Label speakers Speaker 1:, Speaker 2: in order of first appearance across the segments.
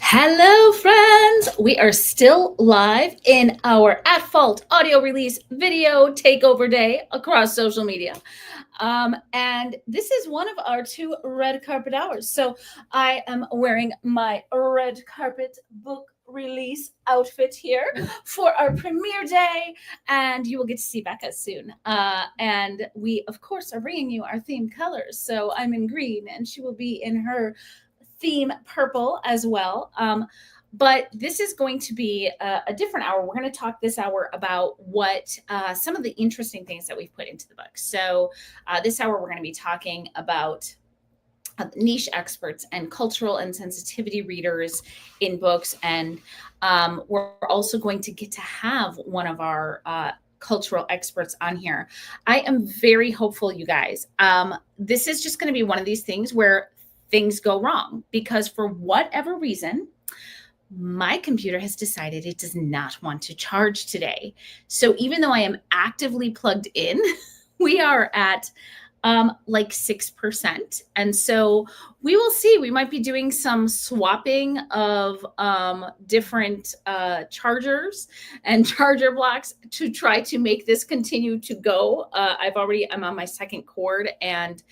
Speaker 1: Hello, friends. We are still live in our At Fault audio release video takeover day across social media. And this is one of our 2 red carpet hours. So I am wearing my red carpet book release outfit here for our premiere day, and you will get to see Becca soon. And we, of course, are bringing you our theme colors. So I'm in green, and she will be in her theme purple as well. But this is going to be a different hour. We're going to talk this hour about what some of the interesting things that we've put into the book. So this hour, we're going to be talking about niche experts and cultural and sensitivity readers in books. And we're also going to get to have one of our cultural experts on here. I am very hopeful, you guys. This is just going to be one of these things where things go wrong because for whatever reason, my computer has decided it does not want to charge today. So even though I am actively plugged in, we are at like 6%. And so we will see. We might be doing some swapping of different chargers and charger blocks to try to make this continue to go. I'm on my second cord, and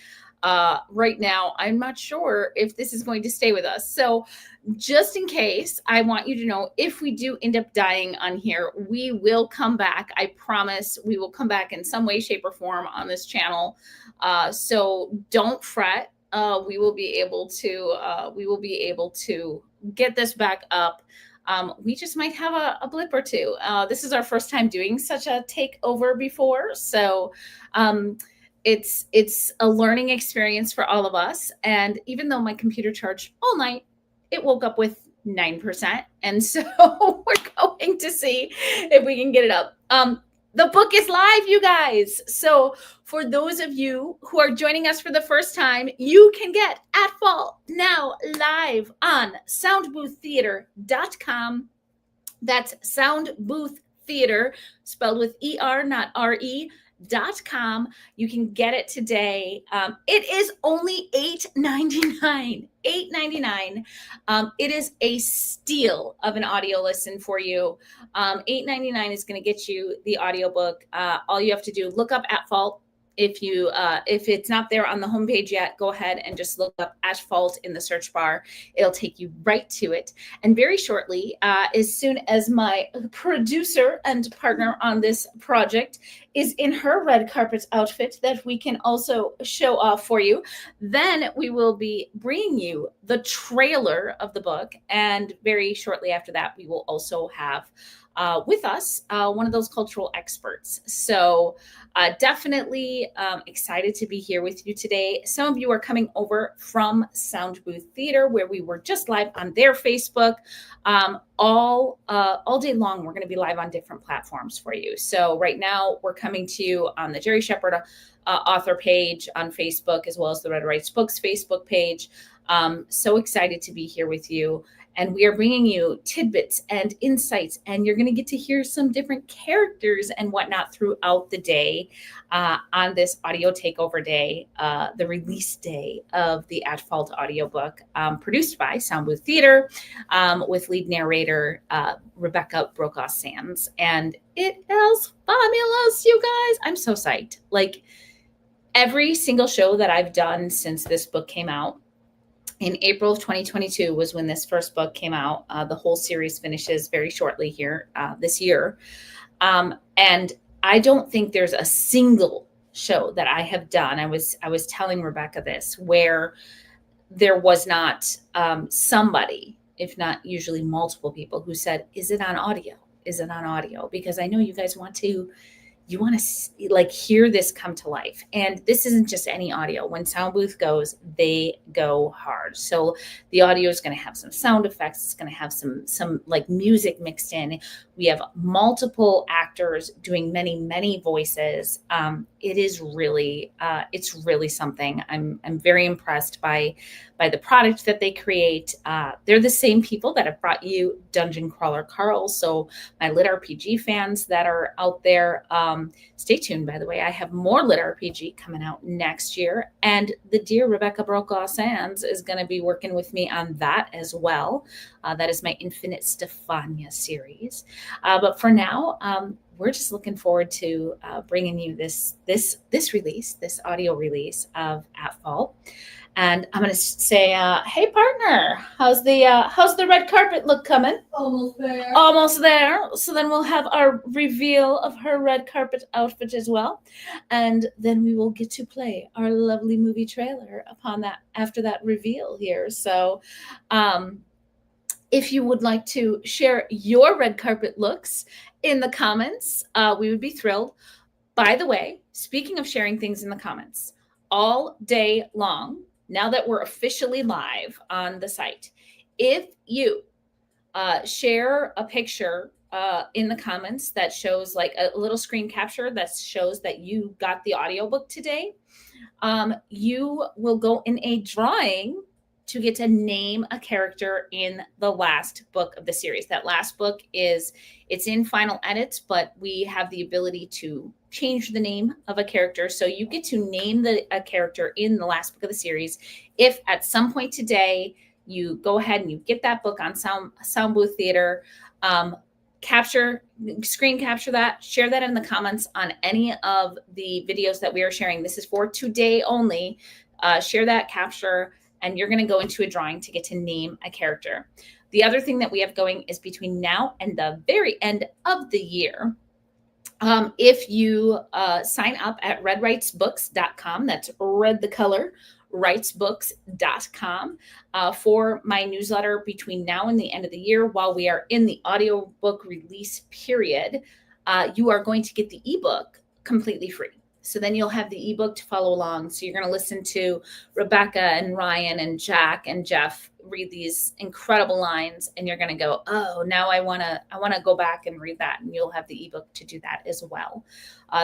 Speaker 1: right now I'm not sure if this is going to stay with us. So just in case, I want you to know if we do end up dying on here, we will come back. I promise we will come back in some way, shape, or form on this channel. So don't fret. We will be able to get this back up. We just might have a blip or two. This is our first time doing such a takeover before, so it's a learning experience for all of us. And even though my computer charged all night, it woke up with 9%. And so we're going to see if we can get it up. The book is live, you guys. So for those of you who are joining us for the first time, you can get At Fault now live on soundbooththeater.com. That's Soundbooth Theater, spelled with ER, not RE. .com. You can get it today. It is only $8.99. $8.99. It is a steal of an audio listen for you. $8.99 is going to get you the audiobook. All you have to do, look up At Fault. If it's not there on the homepage yet, go ahead and just look up At Fault in the search bar. It'll take you right to it. And very shortly, as soon as my producer and partner on this project is in her red carpet outfit that we can also show off for you, then we will be bringing you the trailer of the book. And very shortly after that, we will also have with us one of those cultural experts. So definitely excited to be here with you today. Some of you are coming over from Soundbooth Theater, where we were just live on their Facebook. All day long, we're going to be live on different platforms for you. So right now, we're coming to you on the Jerry Shepard author page on Facebook, as well as the Red Writes Books Facebook page. So excited to be here with you. And we are bringing you tidbits and insights, and you're going to get to hear some different characters and whatnot throughout the day on this audio takeover day, the release day of the At Fault audiobook, produced by Soundbooth Theater, with lead narrator Rebecca Brokaw-Sands. And it is fabulous, you guys. I'm so psyched. Like, every single show that I've done since this book came out, in April of 2022 was when this first book came out. The whole series finishes very shortly here this year. And I don't think there's a single show that I have done. I was telling Rebecca this, where there was not somebody, if not usually multiple people, who said, is it on audio? Is it on audio? Because I know you guys want to like hear this come to life. And this isn't just any audio. When Soundbooth goes, they go hard. So the audio is going to have some sound effects. It's going to have some like music mixed in. We have multiple actors doing many voices. It is really, it's really something. I'm very impressed by the product that they create. They're the same people that have brought you Dungeon Crawler Carl. So my Lit RPG fans that are out there, Stay tuned, by the way. I have more Lit RPG coming out next year. And the dear Rebecca Brokaw Sands is going to be working with me on that as well. That is my Infinite Stefania series. But for now, we're just looking forward to bringing you this release, this audio release of At Fault. And I'm going to say, hey, partner, how's the red carpet look coming?
Speaker 2: Almost there.
Speaker 1: Almost there. So then we'll have our reveal of her red carpet outfit as well. And then we will get to play our lovely movie trailer after that reveal here. So if you would like to share your red carpet looks in the comments, we would be thrilled. By the way, speaking of sharing things in the comments, all day long, now that we're officially live on the site, if you share a picture in the comments that shows like a little screen capture that shows that you got the audiobook today, you will go in a drawing to get to name a character in the last book of the series. That last book it's in final edits, but we have the ability to change the name of a character. So you get to name a character in the last book of the series. If at some point today you go ahead and you get that book on Sound Booth Theater, screen capture that, share that in the comments on any of the videos that we are sharing. This is for today only. Share that capture, and you're going to go into a drawing to get to name a character. The other thing that we have going is between now and the very end of the year, if you sign up at redwritesbooks.com, that's red the color, writesbooks.com, for my newsletter between now and the end of the year, while we are in the audiobook release period, you are going to get the ebook completely free. So then you'll have the ebook to follow along. So you're going to listen to Rebecca and Ryan and Jack and Jeff read these incredible lines, and you're going to go, oh, now I want to go back and read that. And you'll have the ebook to do that as well.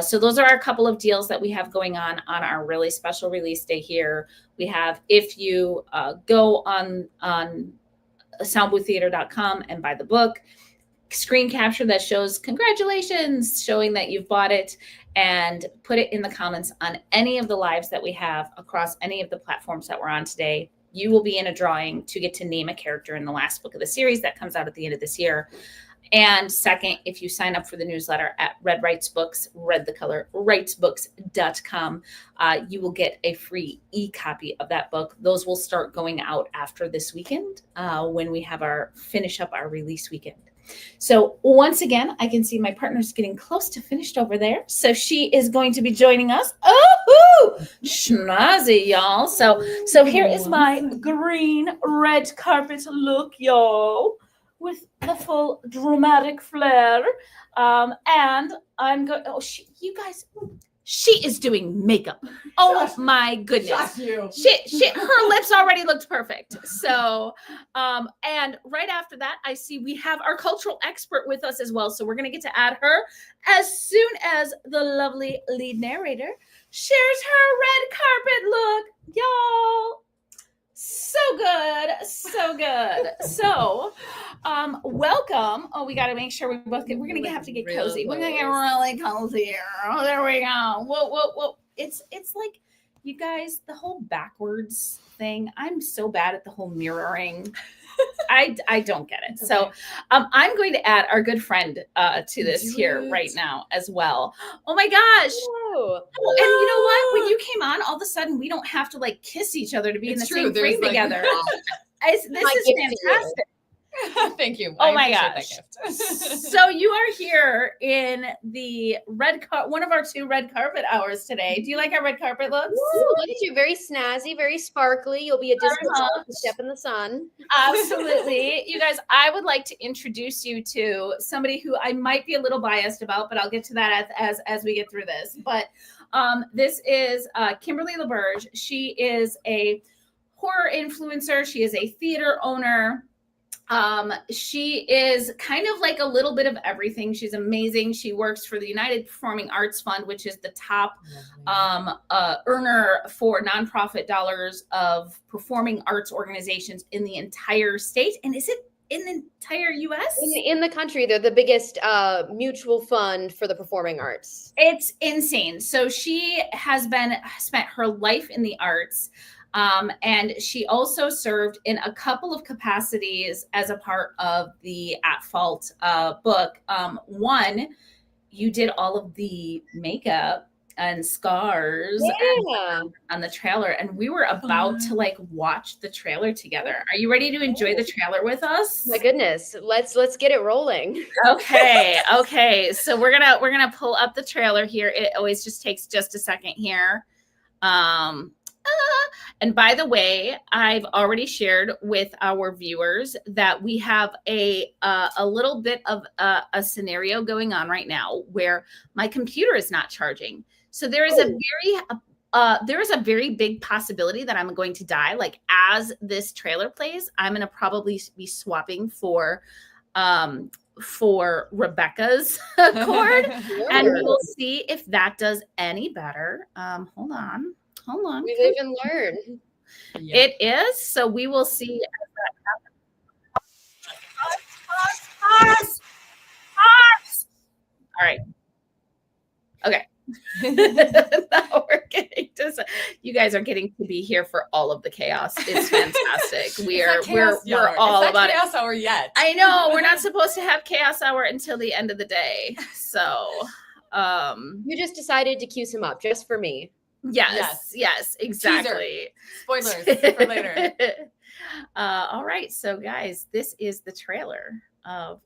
Speaker 1: So those are a couple of deals that we have going on our really special release day here. We have, if you go on soundbooththeater.com and buy the book, screen capture that shows congratulations, showing that you've bought it, and put it in the comments on any of the lives that we have across any of the platforms that we're on today. You will be in a drawing to get to name a character in the last book of the series that comes out at the end of this year. And second, if you sign up for the newsletter at Red Writes Books, red the color, writesbooks.com, you will get a free e-copy of that book. Those will start going out after this weekend when we have finish up our release weekend. So once again, I can see my partner's getting close to finished over there. So she is going to be joining us. Oh, schnazzy, y'all. So here is my green red carpet look, y'all, with the full dramatic flair. And I'm going, you guys, she is doing makeup. Oh my goodness. Her lips already looked perfect. So, and right after that, I see we have our cultural expert with us as well. So we're going to get to add her as soon as the lovely lead narrator shares her red carpet look. Y'all, so good. So good. So, welcome. Oh, we got to make sure we're going to have to get cozy. We're going to get really cozy here. Oh, there we go. Whoa. It's like, you guys, the whole backwards thing. I'm so bad at the whole mirroring. I don't get it. Okay. So I'm going to add our good friend to this here right now as well. Oh my gosh. Hello. And you know what? When you came on, all of a sudden we don't have to like kiss each other to be in the same frame together. This is fantastic.
Speaker 2: Thank you.
Speaker 1: Oh my gosh. So you are here in the one of our 2 red carpet hours today. Do you like our red carpet looks?
Speaker 3: Woo, look at you. Very snazzy, very sparkly. You'll be a distant step in the sun.
Speaker 1: Absolutely. You guys, I would like to introduce you to somebody who I might be a little biased about, but I'll get to that as we get through this. But this is Kimberly LaBerge. She is a horror influencer. She is a theater owner. She is kind of like a little bit of everything. She's amazing. She works for the United Performing Arts Fund, which is the top earner for nonprofit dollars of performing arts organizations in the entire state. And is it in the entire US.
Speaker 3: In the country, they're the biggest mutual fund for the performing arts.
Speaker 1: It's insane. So she has spent her life in the arts. And she also served in a couple of capacities as a part of the At Fault book. One, you did all of the makeup and scars on the trailer, and we were about to like watch the trailer together. Are you ready to enjoy the trailer with us?
Speaker 3: My goodness, let's get it rolling.
Speaker 1: Okay. So we're gonna pull up the trailer here. It always just takes just a second here. And by the way, I've already shared with our viewers that we have a little bit of a scenario going on right now where my computer is not charging. So there is a very big possibility that I'm going to die. Like as this trailer plays, I'm going to probably be swapping for Rebecca's cord, and we'll see if that does any better. Hold on.
Speaker 3: We live and learn.
Speaker 1: Yeah. It is. So we will see. Pause. All right. Okay. Now we're getting to. You guys are getting to be here for all of the chaos. It's fantastic. We're all about
Speaker 2: chaos hour yet.
Speaker 1: I know we're not supposed to have chaos hour until the end of the day. So
Speaker 3: you just decided to cue some up just for me.
Speaker 1: Yes, exactly.
Speaker 2: Teaser. Spoilers for later.
Speaker 1: All right, so guys, this is the trailer of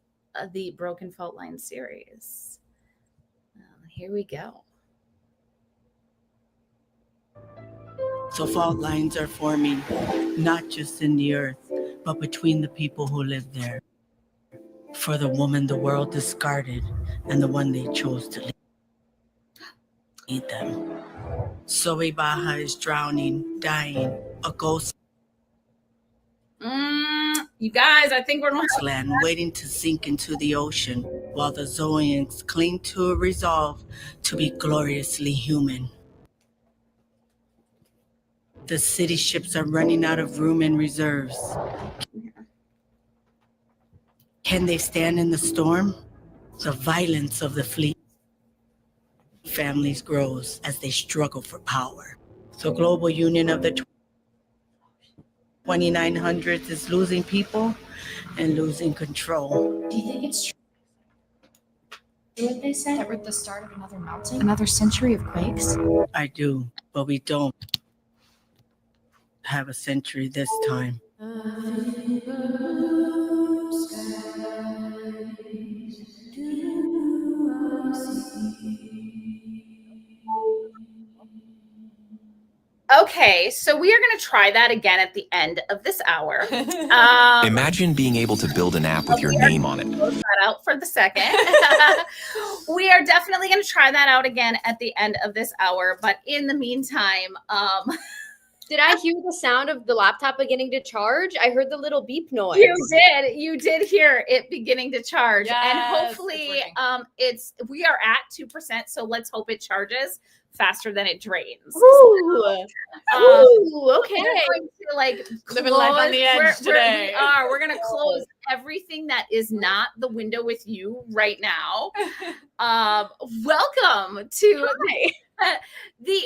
Speaker 1: the Broken Fault Line series. Here we go.
Speaker 4: So fault lines are forming, not just in the earth, but between the people who live there. For the woman the world discarded and the one they chose to lead them. Zoe Baja is drowning, dying, a ghost
Speaker 1: you guys, I think we're
Speaker 4: land waiting to sink into the ocean, while the Zoians cling to a resolve to be gloriously human. The city ships are running out of room and reserves. Can they stand in the storm? The violence of the fleet families grows as they struggle for power. The global union of the 2900s is losing people and losing control.
Speaker 5: Do you think it's true what they said? That we're at the start of another melting? Another century of quakes?
Speaker 4: I do, but we don't have a century this time.
Speaker 1: Okay, so we are going to try that again at the end of this hour.
Speaker 6: Imagine being able to build an app with your name on it.
Speaker 1: Close that out for the second. We are definitely going to try that out again at the end of this hour. But in the meantime,
Speaker 3: did I hear the sound of the laptop beginning to charge? I heard the little beep noise.
Speaker 1: You did hear it beginning to charge.
Speaker 2: Yes,
Speaker 1: and hopefully we are at 2%. So let's hope it charges faster than it drains.
Speaker 3: Ooh, okay.
Speaker 1: We're going to like
Speaker 2: living life on the edge today.
Speaker 1: We're going to close everything that is not the window with you right now. Welcome to the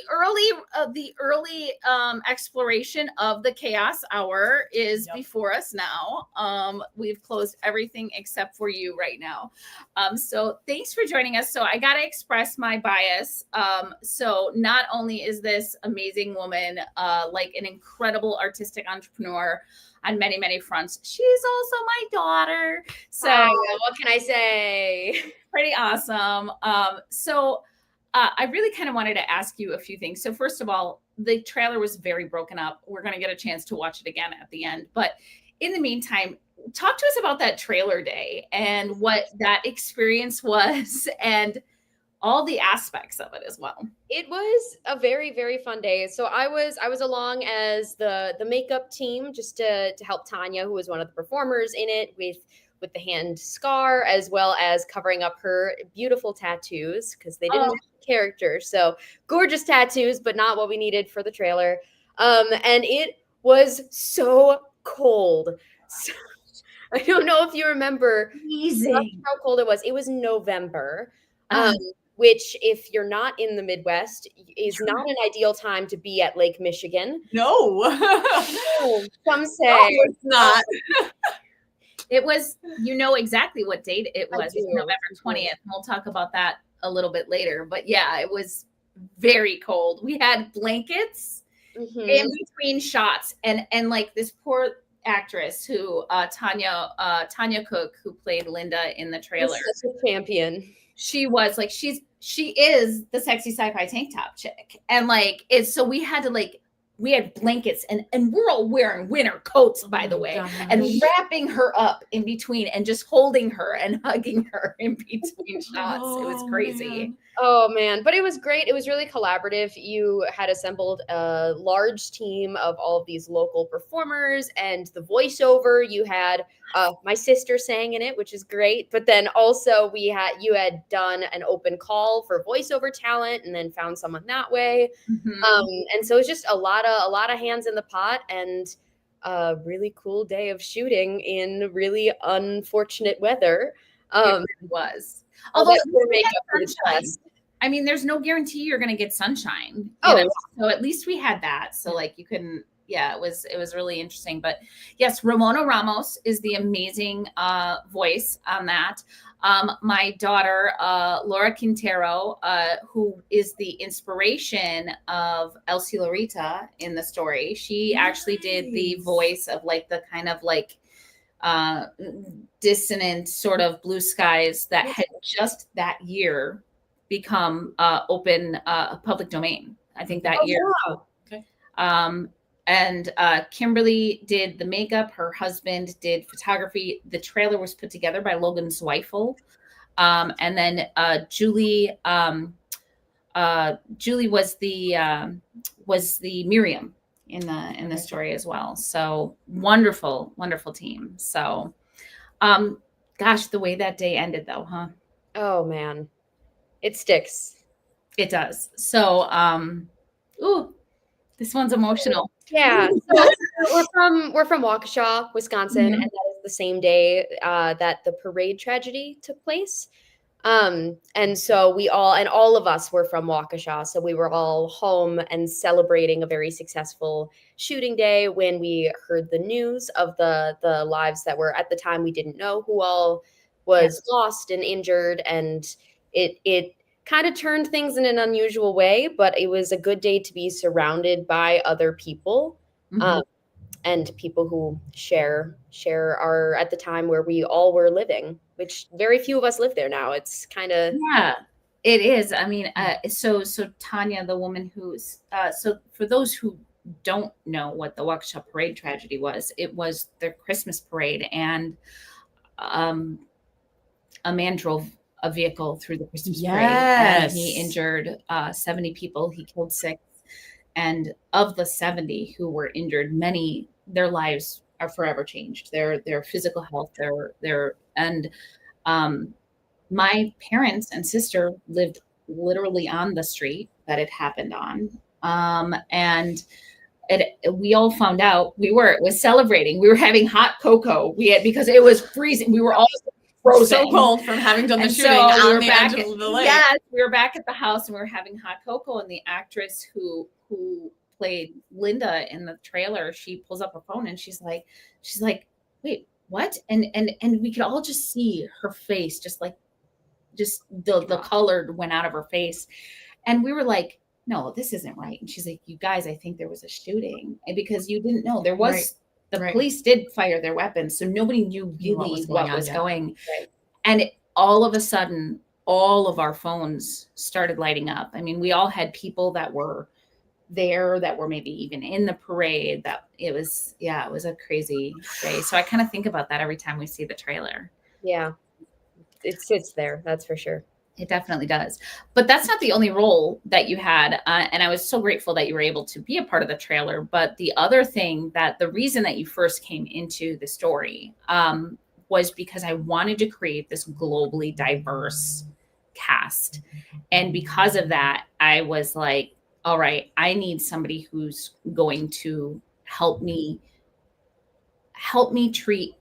Speaker 1: early exploration of the Chaos Hour is before us now. We've closed everything except for you right now. So thanks for joining us. So I got to express my bias. So not only is this amazing woman like an incredible artistic entrepreneur on many, many fronts, she's also my daughter. So
Speaker 3: what can I say?
Speaker 1: Pretty awesome. I really kind of wanted to ask you a few things. So first of all, the trailer was very broken up. We're going to get a chance to watch it again at the end. But in the meantime, talk to us about that trailer day and what that experience was and all the aspects of it as well.
Speaker 3: It was a very, very fun day. So I was along as the makeup team just to help Tanya, who was one of the performers in it, with the hand scar, as well as covering up her beautiful tattoos because they didn't have the character. So gorgeous tattoos, but not what we needed for the trailer. And it was so cold. I don't know if you remember
Speaker 1: Amazing.
Speaker 3: how cold it was. It was November,
Speaker 1: Uh,
Speaker 3: which, if you're not in the Midwest, is not an ideal time to be at Lake Michigan.
Speaker 2: No.
Speaker 3: Some say
Speaker 2: No, it's not.
Speaker 1: It was, you know exactly what date it was. It's
Speaker 3: do.
Speaker 1: November 20th. And we'll talk about that a little bit later. But yeah, it was very cold. We had blankets
Speaker 3: Mhm.
Speaker 1: in between shots, and like this poor actress who Tanya Cook, who played Linda in the trailer.
Speaker 3: She's such a champion.
Speaker 1: She was like, she is the sexy sci-fi tank top chick. And like, it's, so we had to like, we had blankets and we're all wearing winter coats, by the way, and wrapping her up in between and just holding her and hugging her in between shots. It was crazy.
Speaker 2: Man.
Speaker 3: Oh man, but it was great. It was really collaborative. You had assembled a large team of all of these local performers, and the voiceover, you had my sister sang in it, which is great. But then also you had done an open call for voiceover talent, and then found someone that way. And so it's just a lot of hands in the pot, and a really cool day of shooting in really unfortunate weather.
Speaker 1: It really was.
Speaker 3: Although
Speaker 1: I mean, there's no guarantee you're going to get sunshine.
Speaker 3: Oh,
Speaker 1: so at least we had that. So like you couldn't, yeah, it was really interesting. But yes, Ramona Ramos is the amazing voice on that. My daughter, Laura Quintero, who is the inspiration of Elsie Lorita in the story. She actually did the voice of like the kind of like dissonant sort of blue skies that had just that year become open public domain. I think that year.
Speaker 3: Wow.
Speaker 2: Okay.
Speaker 1: And Kimberly did the makeup. Her husband did photography. The trailer was put together by Logan Zweifel. And then Julie was the Miriam in the story as well. So wonderful team. So, gosh, the way that day ended though, huh?
Speaker 3: Oh man, it sticks.
Speaker 1: It does. So, ooh, this one's emotional.
Speaker 3: Yeah. So we're from Waukesha, Wisconsin,
Speaker 1: Mhm.
Speaker 3: and that is the same day that the parade tragedy took place. And so all of us were from Waukesha, so we were all home and celebrating a very successful shooting day when we heard the news of the lives that were, at the time, we didn't know who all was lost and injured, and it kind of turned things in an unusual way, but it was a good day to be surrounded by other people.
Speaker 1: Mhm.
Speaker 3: And people who share our, at the time where we all were living, which very few of us live there now. It's kind of,
Speaker 1: Yeah, it is. I mean, so Tanya, the woman who's so for those who don't know what the Waukesha parade tragedy was, it was their Christmas parade, and a man drove a vehicle through the Christmas parade, and he injured 70 people. He killed 6, and of the 70 who were injured, many, their lives are forever changed. Their physical health, and my parents and sister lived literally on the street that it happened on. And we all found out it was celebrating. We were having hot cocoa. Because it was freezing. We were all frozen.
Speaker 2: So cold from having done the
Speaker 1: And
Speaker 2: shooting
Speaker 1: so we
Speaker 2: on
Speaker 1: were
Speaker 2: the
Speaker 1: back
Speaker 2: edge of the lake.
Speaker 1: Yes, we were back at the house and we were having hot cocoa. And the actress who played Linda in the trailer, she pulls up her phone and she's like, wait, what? And we could all just see her face, just the color went out of her face. And we were like, no, this isn't right. And she's like, you guys, I think there was a shooting. And because you didn't know, there was, the police did fire their weapons. So nobody knew really what was going.
Speaker 3: Right.
Speaker 1: And all of a sudden, all of our phones started lighting up. I mean, we all had people that were there that were maybe even in the parade. That it was a crazy day. So I kind of think about that every time we see the trailer.
Speaker 3: Yeah, it sits there. That's for sure.
Speaker 1: It definitely does. But that's not the only role that you had. And I was so grateful that you were able to be a part of the trailer. But the other thing, the reason that you first came into the story was because I wanted to create this globally diverse cast. And because of that, I was like, all right, I need somebody who's going to help me treat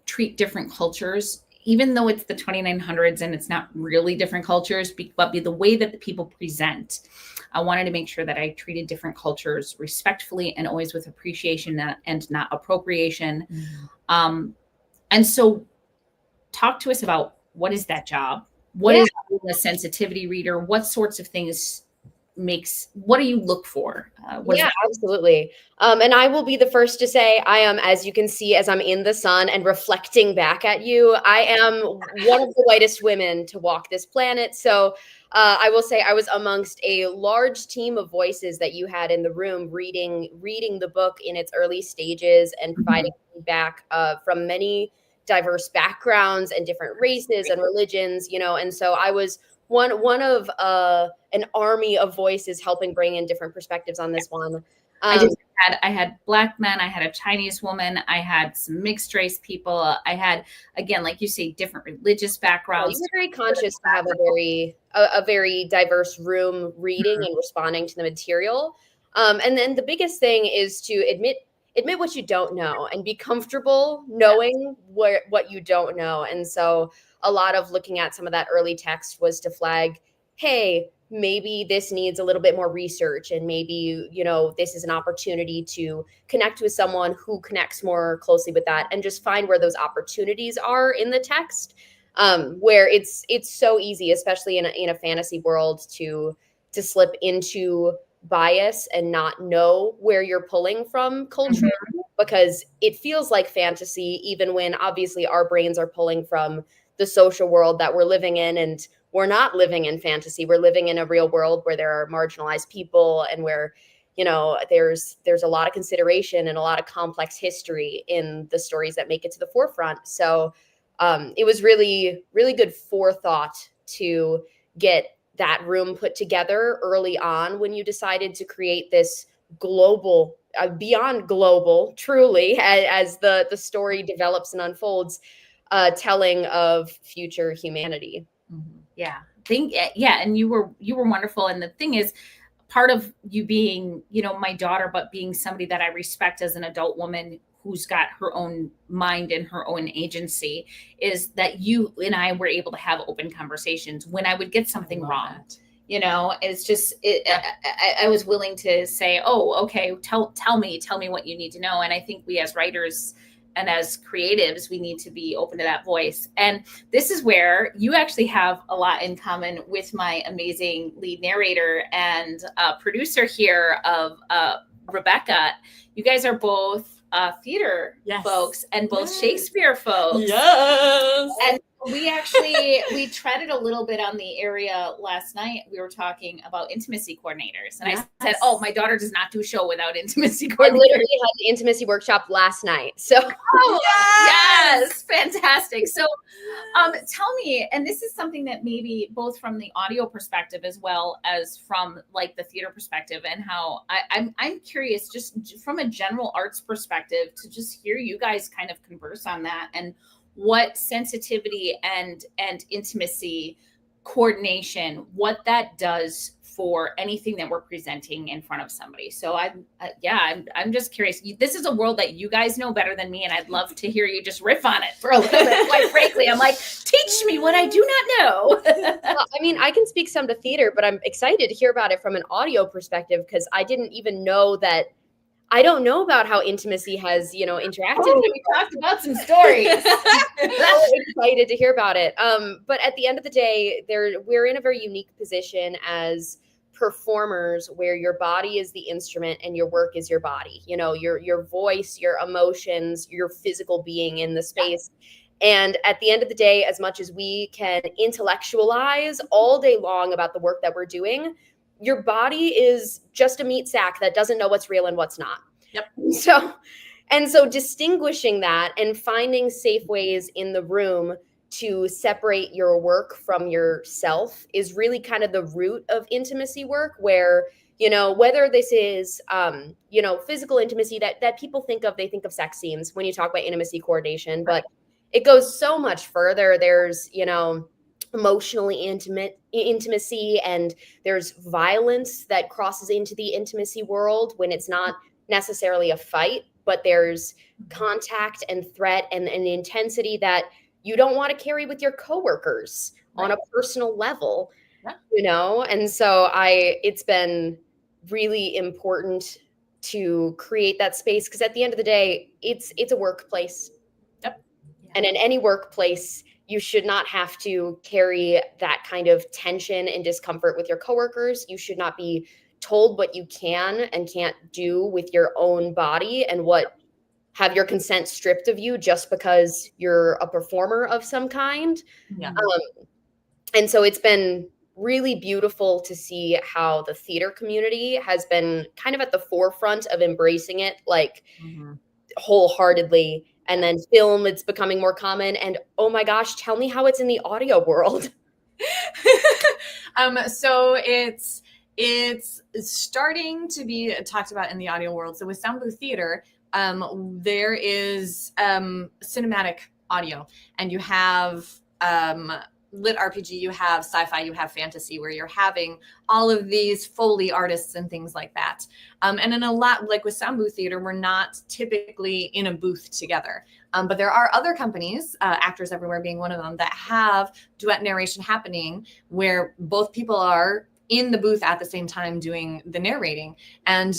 Speaker 1: treat different cultures, even though it's the 2900s and it's not really different cultures, but the way that the people present. I wanted to make sure that I treated different cultures respectfully and always with appreciation and not appropriation. And so talk to us about, what is that job? What is a sensitivity reader? What sorts of things what do you look for?
Speaker 3: Absolutely. And I will be the first to say, I am, as you can see, as I'm in the sun and reflecting back at you, I am one of the whitest women to walk this planet. So I will say I was amongst a large team of voices that you had in the room reading the book in its early stages and providing feedback from many diverse backgrounds and different races and religions, and so I was one of an army of voices helping bring in different perspectives on this one.
Speaker 1: I had Black men, I had a Chinese woman, I had some mixed race people, I had, again, like you say, different religious backgrounds.
Speaker 3: You were very conscious to have a very diverse room reading and responding to the material. And then the biggest thing is to admit what you don't know and be comfortable knowing what you don't know. And so a lot of looking at some of that early text was to flag, hey, maybe this needs a little bit more research, and maybe, this is an opportunity to connect with someone who connects more closely with that, and just find where those opportunities are in the text, where it's so easy, especially in a fantasy world, to slip into bias and not know where you're pulling from culturally, because it feels like fantasy, even when obviously our brains are pulling from the social world that we're living in, and we're not living in fantasy. We're living in a real world where there are marginalized people, and where, there's a lot of consideration and a lot of complex history in the stories that make it to the forefront. So it was really, really good forethought to get that room put together early on when you decided to create this global, beyond global, truly, as the story develops and unfolds, telling of future humanity.
Speaker 1: And you were wonderful. And the thing is, part of you being, my daughter, but being somebody that I respect as an adult woman who's got her own mind and her own agency, is that you and I were able to have open conversations when I would get something wrong. It's just, I was willing to say, oh, okay, tell me what you need to know. And I think we as writers and as creatives, we need to be open to that voice. And this is where you actually have a lot in common with my amazing lead narrator and producer here of Rebecca. You guys are both theater folks and both Shakespeare folks.
Speaker 2: Yes.
Speaker 1: And we treaded a little bit on the area last night. We were talking about intimacy coordinators. And I said, oh, my daughter does not do a show without intimacy coordinators.
Speaker 3: I literally had the intimacy workshop last night. So
Speaker 1: yes, fantastic. So tell me, and this is something that maybe both from the audio perspective as well as from like the theater perspective, and how I'm curious, just from a general arts perspective, to just hear you guys kind of converse on that, and what sensitivity and intimacy coordination, what that does for anything that we're presenting in front of somebody. So I'm just curious. This is a world that you guys know better than me, and I'd love to hear you just riff on it for a little bit. Quite frankly, I'm like, teach me what I do not know.
Speaker 3: Well, I mean, I can speak some to theater, but I'm excited to hear about it from an audio perspective, because I didn't even know that. I don't know about how intimacy has, interacted.
Speaker 1: We talked about some stories.
Speaker 3: I'm excited to hear about it. But at the end of the day, we're in a very unique position as performers, where your body is the instrument and your work is your body. Your voice, your emotions, your physical being in the space. And at the end of the day, as much as we can intellectualize all day long about the work that we're doing, your body is just a meat sack that doesn't know what's real and what's not.
Speaker 2: Yep.
Speaker 3: So distinguishing that and finding safe ways in the room to separate your work from yourself is really kind of the root of intimacy work, where, whether this is, physical intimacy that people think of, they think of sex scenes when you talk about intimacy coordination, but it goes so much further. There's, emotionally intimacy, and there's violence that crosses into the intimacy world when it's not necessarily a fight, but there's contact and threat and an intensity that you don't want to carry with your coworkers on a personal level, And so it's been really important to create that space, because at the end of the day, it's a workplace.
Speaker 2: Yep.
Speaker 3: And in any workplace, you should not have to carry that kind of tension and discomfort with your coworkers. You should not be told what you can and can't do with your own body, and have your consent stripped of you just because you're a performer of some kind.
Speaker 2: Yeah.
Speaker 3: And so it's been really beautiful to see how the theater community has been kind of at the forefront of embracing it, like wholeheartedly. And then film, it's becoming more common. And oh my gosh, tell me how it's in the audio world.
Speaker 2: So it's starting to be talked about in the audio world. So with Sound Blue Theater, there is cinematic audio, and you have lit RPG, you have sci-fi, you have fantasy, where you're having all of these Foley artists and things like that. And in a lot, like with Sound Booth Theater, we're not typically in a booth together. But there are other companies, Actors Everywhere being one of them, that have duet narration happening where both people are in the booth at the same time doing the narrating. And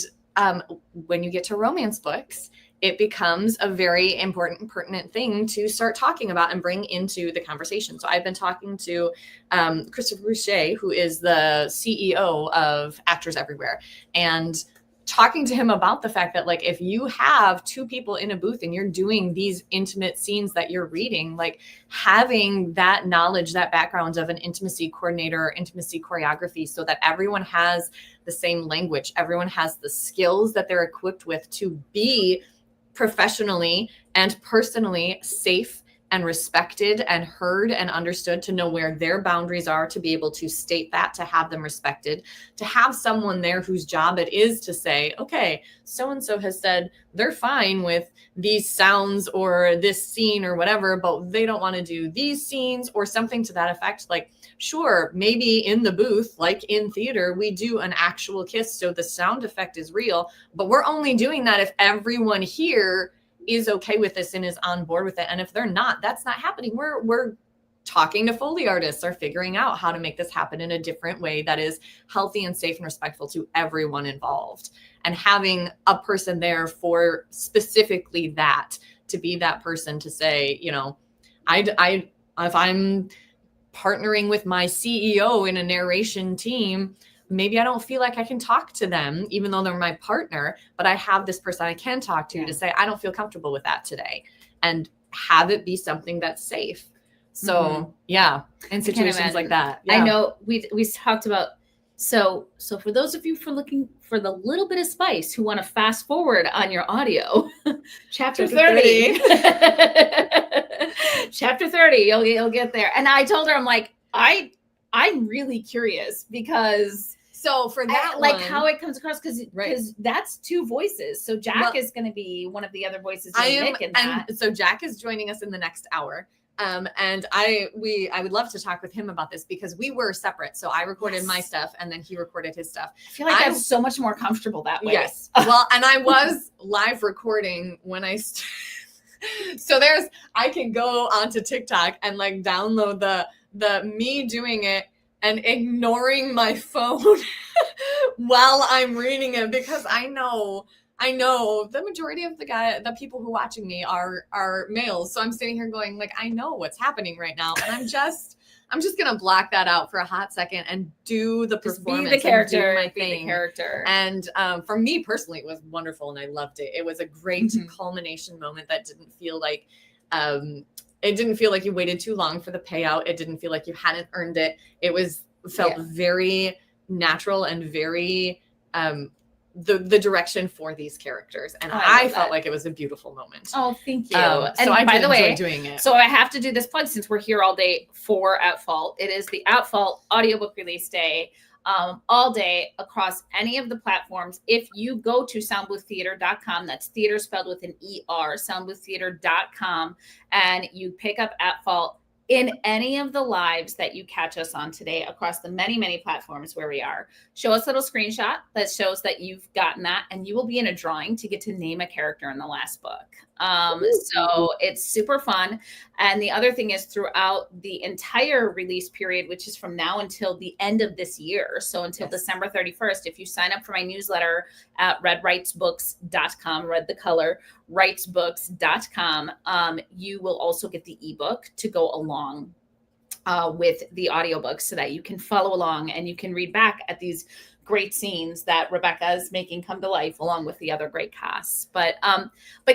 Speaker 2: when you get to romance books, it becomes a very important and pertinent thing to start talking about and bring into the conversation. So I've been talking to Christopher Boucher, who is the CEO of Actors Everywhere, and talking to him about the fact that, like, if you have two people in a booth and you're doing these intimate scenes that you're reading, like, having that knowledge, that background of an intimacy coordinator or intimacy choreography, so that everyone has the same language, everyone has the skills that they're equipped with to be professionally and personally safe and respected and heard and understood, to know where their boundaries are, to be able to state that, to have them respected, to have someone there whose job it is to say, okay, so-and-so has said they're fine with these sounds or this scene or whatever, but they don't want to do these scenes or something to that effect. Like, sure, maybe in the booth, like in theater, we do an actual kiss, so the sound effect is real, but we're only doing that if everyone here is okay with this and is on board with it. And if they're not, that's not happening. We're talking to Foley artists, or figuring out how to make this happen in a different way that is healthy and safe and respectful to everyone involved. And having a person there for specifically that, to be that person to say, you know, I if I'm partnering with my CEO in a narration team, maybe I don't feel like I can talk to them, even though they're my partner, but I have this person I can talk to say, I don't feel comfortable with that today, and have it be something that's safe. So in situations like that.
Speaker 1: I know we talked about, so for those of you for looking for the little bit of spice who want to fast forward on your audio, chapter 30. Chapter 30, you'll get there. And I told her, I'm like, I'm really curious, because
Speaker 2: so for that
Speaker 1: like how it comes across, because that's two voices. So Jack is going to be one of the other voices.
Speaker 2: And so Jack is joining us in the next hour. And I would love to talk with him about this, because we were separate. So I recorded my stuff and then he recorded his stuff.
Speaker 1: I feel like I'm so much more comfortable that way.
Speaker 2: Yes. Well, and I was live recording when I so I can go onto TikTok and like download the me doing it and ignoring my phone while I'm reading it, because I know the majority of the people who are watching me are males. So I'm sitting here going, like, I know what's happening right now. And I'm just going to block that out for a hot second and do the performance.
Speaker 1: Be the character.
Speaker 2: And do my thing. And for me personally, it was wonderful and I loved it. It was a great culmination moment that didn't feel like, it didn't feel like you waited too long for the payout. It didn't feel like you hadn't earned it. It felt very natural and very, the direction for these characters, and I felt like it was a beautiful moment.
Speaker 1: Oh, thank you.
Speaker 2: And
Speaker 1: so
Speaker 2: I
Speaker 1: by the way,
Speaker 2: doing it.
Speaker 1: So I have to do this plug since we're here all day for At Fault. It is the At Fault audiobook release day, all day across any of the platforms. If you go to soundbooththeater.com, that's theater spelled with an ER, soundbooththeater.com, and you pick up At Fault, in any of the lives that you catch us on today across the many, many platforms where we are, show us a little screenshot that shows that you've gotten that, and you will be in a drawing to get to name a character in the last book. So it's super fun. And the other thing is, throughout the entire release period, which is from now until the end of this year, so until December 31st, if you sign up for my newsletter at redwritesbooks.com, red the color, writesbooks.com, you will also get the ebook to go along with the audiobook, so that you can follow along and you can read back at these great scenes that Rebecca is making come to life, along with the other great casts. But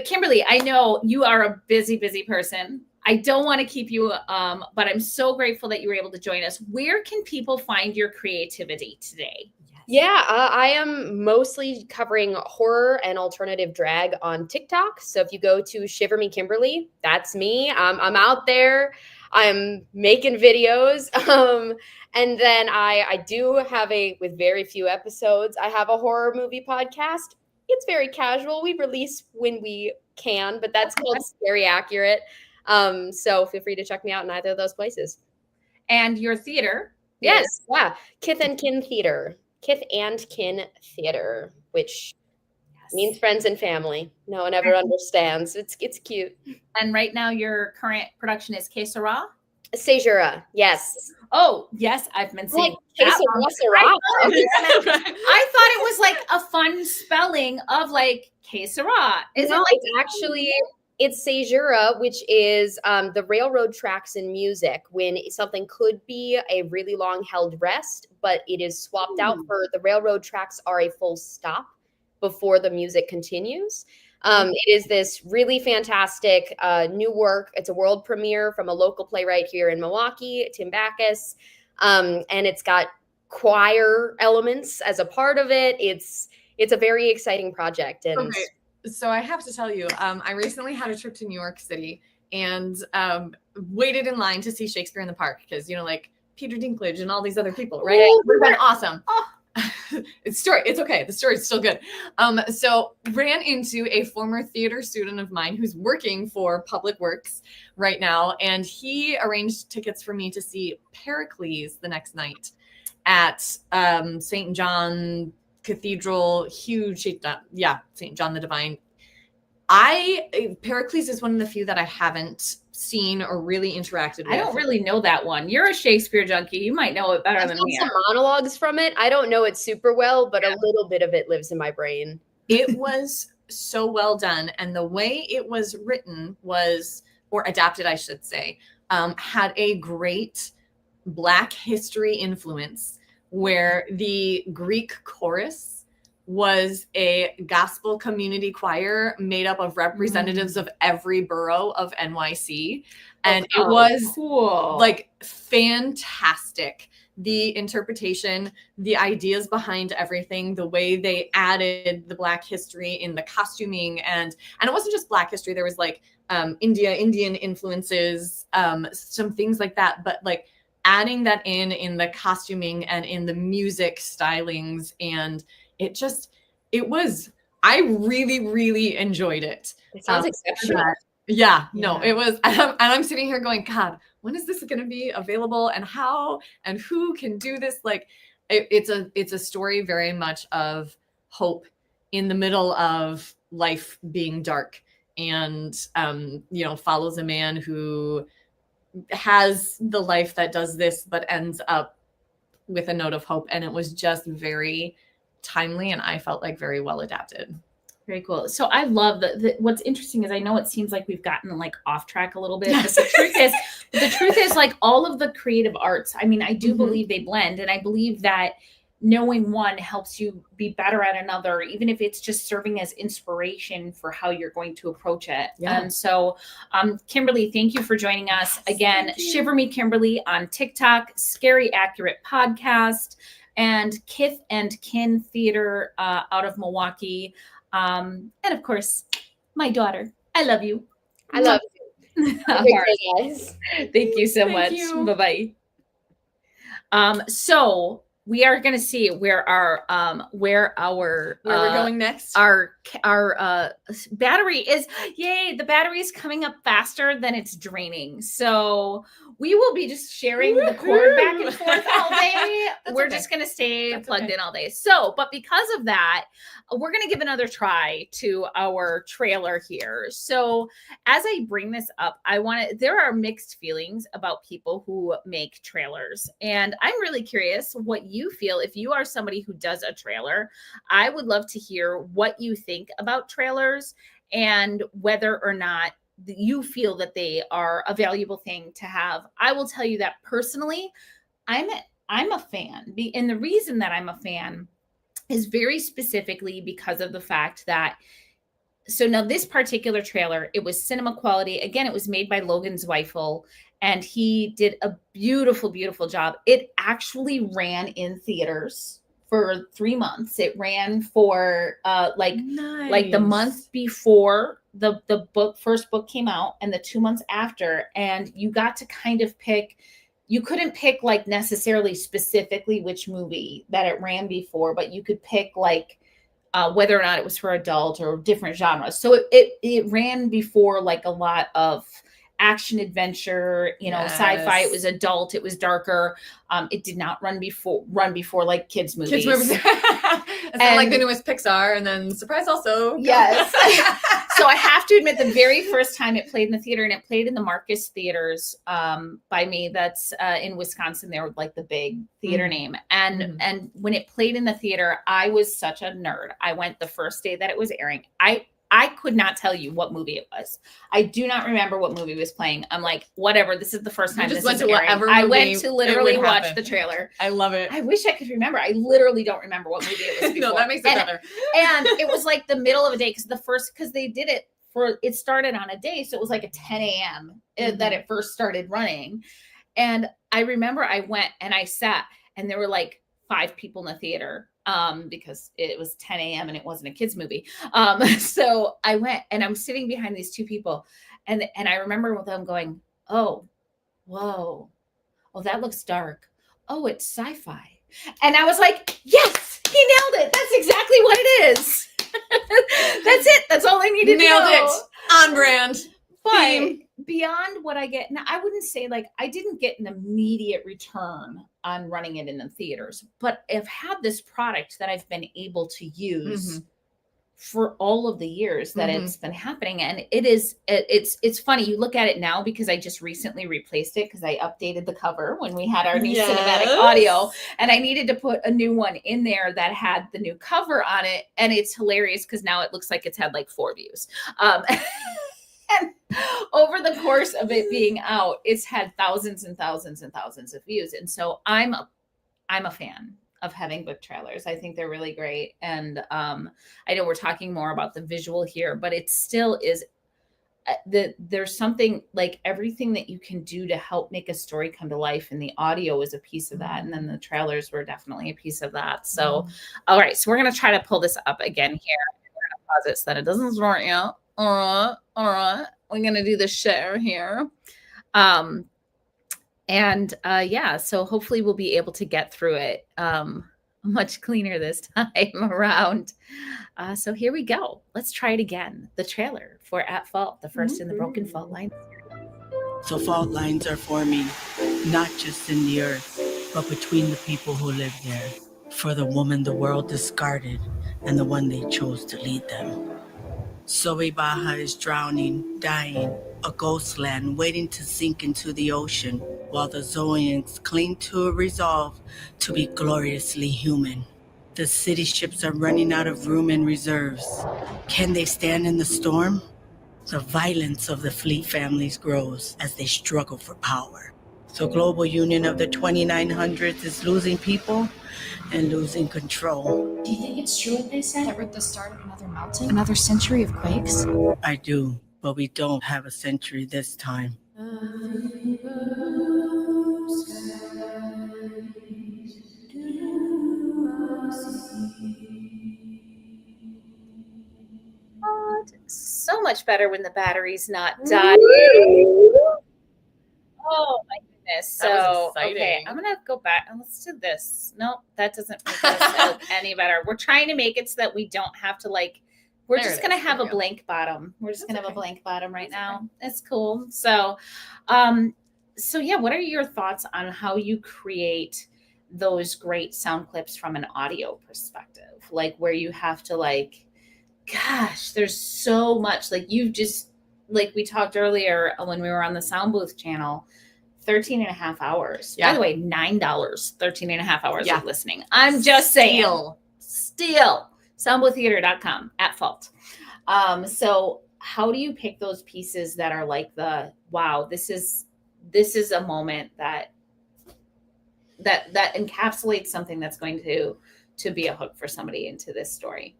Speaker 1: Kimberly, I know you are a busy person. I don't want to keep you, but I'm so grateful that you were able to join us. Where can people find your creativity today?
Speaker 3: Yeah, I am mostly covering horror and alternative drag on TikTok. So if you go to Shiver Me Kimberly, that's me. I'm out there. I'm making videos. And then I do have with very few episodes, I have a horror movie podcast. It's very casual. We release when we can, but that's called Scary Accurate. So feel free to check me out in either of those places.
Speaker 1: And your theater?
Speaker 3: Yes, yeah. Kith and Kin Theater. Kith and Kin Theater, which means friends and family. No one ever understands. It's cute.
Speaker 1: And right now your current production is Que Sera?
Speaker 3: Sejura, yes.
Speaker 1: Oh, yes, I've been seeing
Speaker 3: like
Speaker 1: that one. I thought it was like a fun spelling of like Que Sera. Is it like
Speaker 3: it's actually it's Sejura, which is the railroad tracks in music, when something could be a really long held rest, but it is swapped out for the railroad tracks are a full stop before the music continues. It is this really fantastic new work. It's a world premiere from a local playwright here in Milwaukee, Tim Backus. And it's got choir elements as a part of it. It's a very exciting project. And
Speaker 2: okay. So I have to tell you, I recently had a trip to New York City and waited in line to see Shakespeare in the Park because, like Peter Dinklage and all these other people, right? It would have been awesome. It's okay. The story's still good. So ran into a former theater student of mine who's working for Public Works right now, and he arranged tickets for me to see Pericles the next night at St. John Cathedral, huge, St. John the Divine. Pericles is one of the few that I haven't seen or really interacted with.
Speaker 1: I don't really know that one. You're a Shakespeare junkie. You might know it better than me.
Speaker 3: Some monologues from it. I don't know it super well, but a little bit of it lives in my brain.
Speaker 2: It was so well done. And the way it was written or adapted, I should say, had a great Black history influence, where the Greek chorus was a gospel community choir made up of representatives of every borough of NYC. And it was
Speaker 1: cool.
Speaker 2: Like fantastic. The interpretation, the ideas behind everything, the way they added the Black history in the costuming, and it wasn't just Black history. There was like Indian influences, some things like that, but like adding that in the costuming and in the music stylings, and I really, really enjoyed it.
Speaker 3: It sounds exceptional.
Speaker 2: It was, and I'm sitting here going, God, when is this going to be available, and how, and who can do this? Like, it's a story very much of hope in the middle of life being dark, and follows a man who has the life that does this, but ends up with a note of hope. And it was just very timely, and I felt like very well adapted.
Speaker 1: Very cool. So I love what's interesting is I know it seems like we've gotten like off track a little bit, but the truth is like all of the creative arts, I mean, I do believe they blend, and I believe that knowing one helps you be better at another, even if it's just serving as inspiration for how you're going to approach it.
Speaker 2: Yeah.
Speaker 1: And so, Kimberly, thank you for joining us again. Shiver Me Kimberly on TikTok, Scary Accurate Podcast, and Kith and Kin Theater out of Milwaukee. And of course, my daughter. I love you.
Speaker 3: I love you.
Speaker 1: All right.
Speaker 3: Guys.
Speaker 1: Thank you so much.
Speaker 2: You.
Speaker 1: Bye-bye. So we are going to see where we're
Speaker 2: going next.
Speaker 1: Our battery is, the battery is coming up faster than it's draining. So we will be just sharing the cord back and forth all day. We're
Speaker 2: okay.
Speaker 1: just going to stay
Speaker 2: That's
Speaker 1: plugged
Speaker 2: okay.
Speaker 1: in all day. So, but because of that, we're going to give another try to our trailer here. So, as I bring this up, there are mixed feelings about people who make trailers. And I'm really curious what you feel if you are somebody who does a trailer. I would love to hear what you think about trailers and whether or not you feel that they are a valuable thing to have. I will tell you that personally, I'm a fan. And the reason that I'm a fan is very specifically because of the fact that so now this particular trailer, it was cinema quality. Again, it was made by Logan Zweifel, and he did a beautiful, beautiful job. It actually ran in theaters for 3 months. It ran for like the month before the first book came out and the 2 months after, and you got to kind of pick. You couldn't pick like necessarily specifically which movie that it ran before, but you could pick like whether or not it was for adult or different genres. So it ran before like a lot of action adventure, sci-fi. It was adult, it was darker. It did not run before like kids movies.
Speaker 2: It's not like the newest Pixar, and then surprise also.
Speaker 1: Yes. So I have to admit, the very first time it played in the theater, and it played in the Marcus Theaters by me, that's in Wisconsin. They were like the big theater name. And when it played in the theater, I was such a nerd. I went the first day that it was airing. I could not tell you what movie it was. I do not remember what movie was playing. I'm like, whatever. This is the first time this is airing. I went to literally watch the trailer.
Speaker 2: I love it.
Speaker 1: I wish I could remember. I literally don't remember what movie it was before.
Speaker 2: No, that makes it better.
Speaker 1: And it was like the middle of a day because they did it it started on a day. So it was like a 10 a.m. That it first started running. And I remember I went and I sat, and there were like 5 people in the theater. Because it was 10 a.m. and it wasn't a kid's movie. So I went and I'm sitting behind these 2 people, and I remember them going, "Oh, whoa, oh, that looks dark. Oh, it's sci-fi." And I was like, "Yes, he nailed it. That's exactly what it is." That's it. That's all I needed to know.
Speaker 2: Nailed it. On brand.
Speaker 1: But beyond what I get now, I wouldn't say like I didn't get an immediate return on running it in the theaters, but I've had this product that I've been able to use for all of the years that it's been happening. And it's funny. You look at it now because I just recently replaced it because I updated the cover when we had our new cinematic audio, and I needed to put a new one in there that had the new cover on it. And it's hilarious because now it looks like it's had like 4 views. And over the course of it being out, it's had thousands and thousands and thousands of views. And so I'm a fan of having book trailers. I think they're really great. And I know we're talking more about the visual here, but it still is there's something like everything that you can do to help make a story come to life. And the audio is a piece of that. And then the trailers were definitely a piece of that. So, all right. So we're going to try to pull this up again here. We're going to pause it so that it doesn't start yet. All right. We're going to do the share here. So hopefully we'll be able to get through it much cleaner this time around. So here we go. Let's try it again. The trailer for At Fault, the first in the Broken Fault Line.
Speaker 4: So fault lines are forming, not just in the earth, but between the people who live there. For the woman the world discarded and the one they chose to lead them. Zoe Baja is drowning, dying, a ghost land waiting to sink into the ocean, while the Zoians cling to a resolve to be gloriously human. The city ships are running out of room and reserves. Can they stand in the storm? The violence of the fleet families grows as they struggle for power. So Global Union of the 2900s is losing people and losing control.
Speaker 5: Do you think it's true what they said? That we're at the start of another melting? Another century of quakes?
Speaker 4: I do, but we don't have a century this time.
Speaker 1: So much better when the battery's not dying. Oh my goodness. So
Speaker 2: That was exciting.
Speaker 1: Okay, I'm gonna go back and let's do this. Nope, that doesn't make us sound any better. We're trying to make it so that we don't have to we're just gonna have a blank bottom. We're just gonna have a blank bottom right now. It's cool. So So yeah, what are your thoughts on how you create those great sound clips from an audio perspective? Like where you have to like, gosh, there's so much. Like you've just, like we talked earlier when we were on the sound booth channel, 13 and a half hours.
Speaker 2: Yeah.
Speaker 1: By the way, $9, 13 and a half hours
Speaker 2: Yeah.
Speaker 1: of listening. I'm just saying. Steal. Soundbooththeater.com at fault. So how do you pick those pieces that are like the, wow, this is a moment that encapsulates something that's going to be a hook for somebody into this story?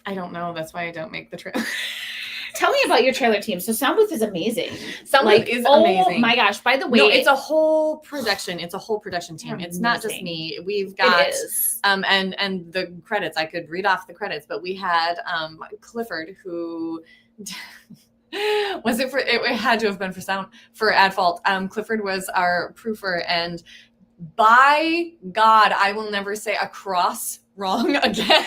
Speaker 2: I don't know. That's why I don't make the trailer.
Speaker 1: Tell me about your trailer team. So Sound Booth is amazing.
Speaker 2: Sound Booth is amazing.
Speaker 1: Oh my gosh. By the way,
Speaker 2: no, it's a whole production. It's a whole production team. It's not just
Speaker 1: Amazing.
Speaker 2: me. We've got
Speaker 1: it is.
Speaker 2: and the credits. I could read off the credits, but we had Clifford, who was it for? It had to have been for Ad Fault. Clifford was our proofer, and by God, I will never say across wrong again.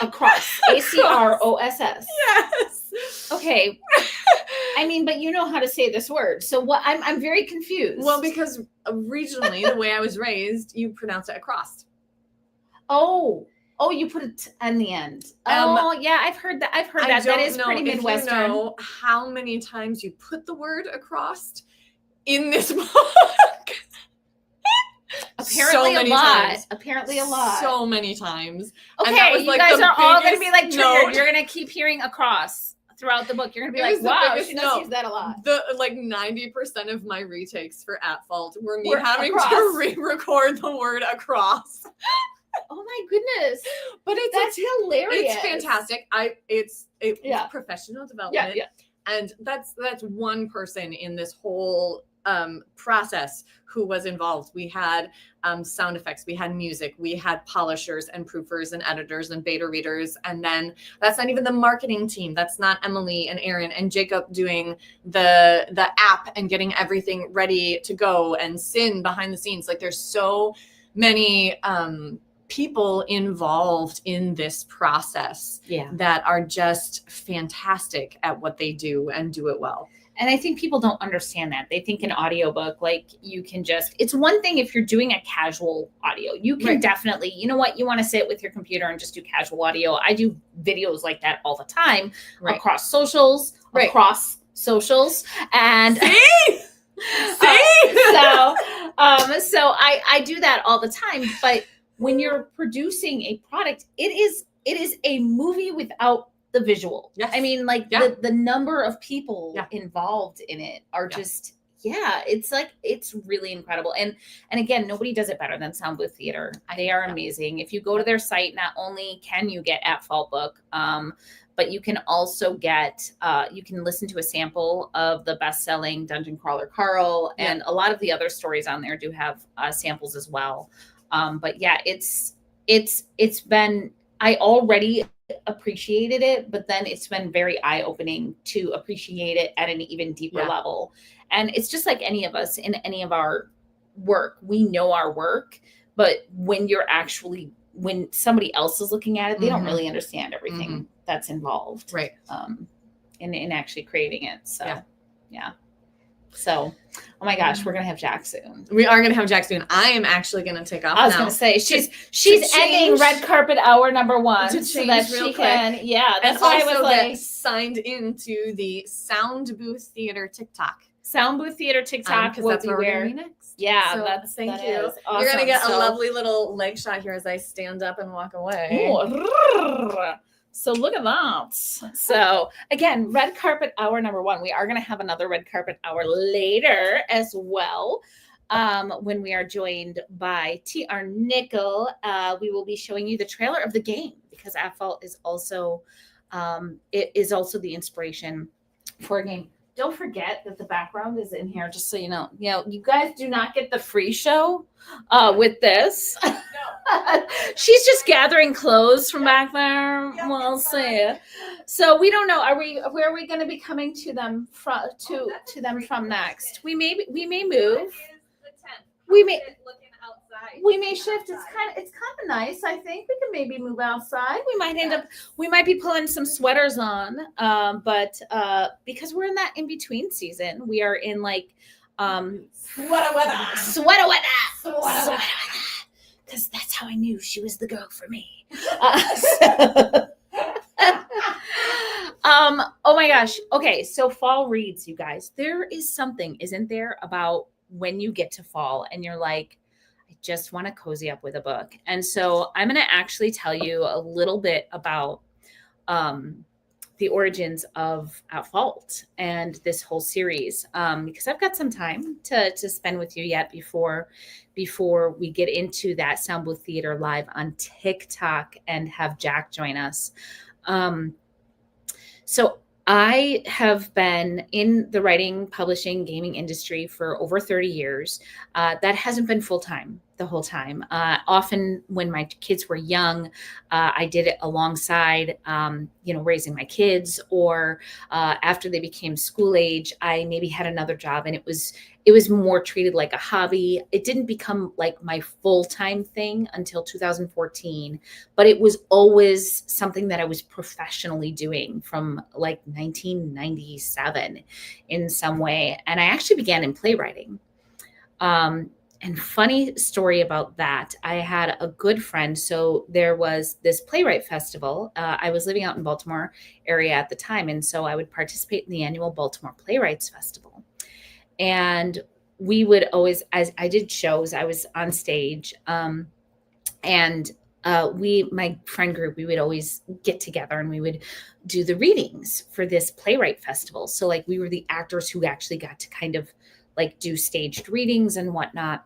Speaker 1: Across. ACROSS.
Speaker 2: Yes.
Speaker 1: Okay. I mean, but you know how to say this word. So what I'm very confused.
Speaker 2: Well, because regionally, the way I was raised, you pronounce it across.
Speaker 1: Oh, you put it on the end. Yeah, I've heard that. That is pretty Midwestern.
Speaker 2: You know how many times you put the word across in this book?
Speaker 1: Apparently a lot. Apparently a lot.
Speaker 2: So many times.
Speaker 1: Okay, you
Speaker 2: like
Speaker 1: guys are all going to be like triggered.
Speaker 2: note.
Speaker 1: You're going to keep hearing across throughout the book. You're going to be like, wow, she does use that a lot.
Speaker 2: The 90% of my retakes for At Fault were me
Speaker 1: Were
Speaker 2: having
Speaker 1: across.
Speaker 2: to re-record the word across.
Speaker 1: Oh my goodness.
Speaker 2: But
Speaker 1: That's hilarious.
Speaker 2: It's fantastic. It's
Speaker 1: Yeah.
Speaker 2: professional development.
Speaker 1: Yeah.
Speaker 2: And that's one person in this whole process who was involved. We had sound effects, we had music, we had polishers and proofers and editors and beta readers. And then that's not even the marketing team. That's not Emily and Aaron and Jacob doing the app and getting everything ready to go, and Sin behind the scenes. Like there's so many people involved in this process that are just fantastic at what they do and do it well.
Speaker 1: And I think people don't understand that. They think an audiobook, like you can just, it's one thing if you're doing a casual audio. You can definitely, you know what, you want to sit with your computer and just do casual audio. I do videos like that all the time across socials, and so I do that all the time. But when you're producing a product, it is a movie without the visual.
Speaker 2: Yes.
Speaker 1: I mean, like the number of people involved in it are just, it's really incredible. And again, nobody does it better than Sound Booth Theater. They are amazing. If you go to their site, not only can you get At Fault book, but you can also get, you can listen to a sample of the best-selling Dungeon Crawler Carl, and a lot of the other stories on there do have samples as well. But yeah, it's been, I already appreciated it, but then it's been very eye-opening to appreciate it at an even deeper level. And it's just like any of us in any of our work, we know our work, but when somebody else is looking at it, they don't really understand everything that's involved in actually creating it. So so, oh my gosh, we're gonna have Jack soon.
Speaker 2: We are gonna have Jack soon. I am actually gonna take off.
Speaker 1: I was gonna say she's ending red carpet hour number 1 so that she can. Yeah, that's why I was like
Speaker 2: signed into the Sound Booth Theater TikTok.
Speaker 1: Sound Booth Theater TikTok.
Speaker 2: Because that's where we're gonna be next.
Speaker 1: Yeah,
Speaker 2: so thank you.
Speaker 1: Awesome.
Speaker 2: You're gonna get a lovely little leg shot here as I stand up and walk away.
Speaker 1: Ooh, so look at that. So again, red carpet hour number 1. We are going to have another red carpet hour later as well. When we are joined by TR Nickel, we will be showing you the trailer of the game, because At Fault is also, it is also the inspiration for a game. Don't forget that the background is in here, just so you know. You know, you guys do not get the free show with this. She's just gathering clothes from back there. We'll see. So we don't know. Where are we going to be coming to them from next? We may move. We may shift. It's kind of nice. I think we can maybe move outside. We might be pulling some sweaters on, but because we're in that in between season, we are in like
Speaker 2: Sweater weather.
Speaker 1: Sweater weather. Because that's how I knew she was the girl for me. Oh my gosh. Okay, so fall reads, you guys. There is something, isn't there, about when you get to fall and you're like, I just want to cozy up with a book. And so I'm going to actually tell you a little bit about the origins of At Fault and this whole series, because I've got some time to spend with you yet before we get into that Sound Booth Theater live on TikTok and have Jack join us. So I have been in the writing, publishing, gaming industry for over 30 years. That hasn't been full-time the whole time. Often when my kids were young, I did it alongside, raising my kids, or after they became school age, I maybe had another job, and it was more treated like a hobby. It didn't become like my full-time thing until 2014, but it was always something that I was professionally doing from like 1997 in some way. And I actually began in playwriting. And funny story about that, I had a good friend. So there was this playwright festival. I was living out in Baltimore area at the time. And so I would participate in the annual Baltimore Playwrights Festival. And we would always, as I did shows, I was on stage. And my friend group, we would always get together and we would do the readings for this playwright festival. So like we were the actors who actually got to kind of like do staged readings and whatnot.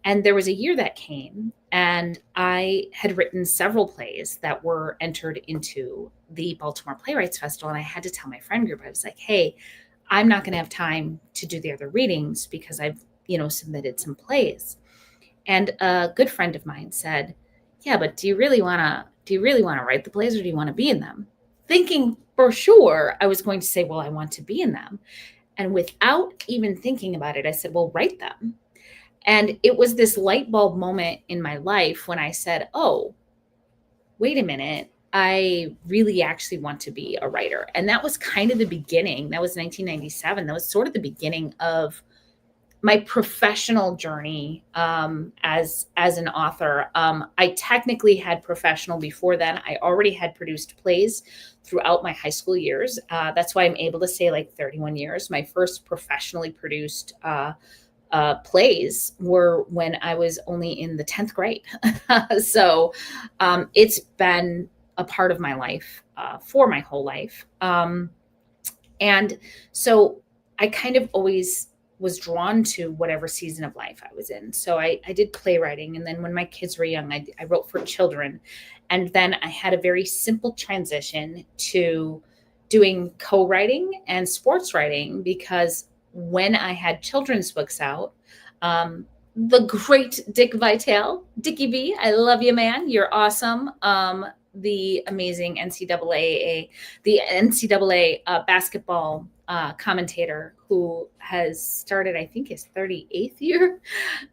Speaker 1: And there was a year that came and I had written several plays that were entered into the Baltimore Playwrights Festival. And I had to tell my friend group, I was like, hey, I'm not going to have time to do the other readings because I've, submitted some plays. And a good friend of mine said, yeah, but do you really want to write the plays, or do you want to be in them? Thinking for sure I was going to say, well, I want to be in them. And without even thinking about it, I said, well, write them. And it was this light bulb moment in my life when I said, oh, wait a minute, I really actually want to be a writer. And that was kind of the beginning. That was 1997. That was sort of the beginning of my professional journey as an author. I technically had professional before then. I already had produced plays throughout my high school years. That's why I'm able to say like 31 years. My first professionally produced plays were when I was only in the 10th grade. So it's been a part of my life for my whole life. And so I kind of always was drawn to whatever season of life I was in. So I did playwriting. And then when my kids were young, I wrote for children. And then I had a very simple transition to doing co-writing and sports writing, because when I had children's books out, the great Dick Vitale, Dickie V, I love you, man. You're awesome. The amazing NCAA basketball commentator who has started, I think, his 38th year.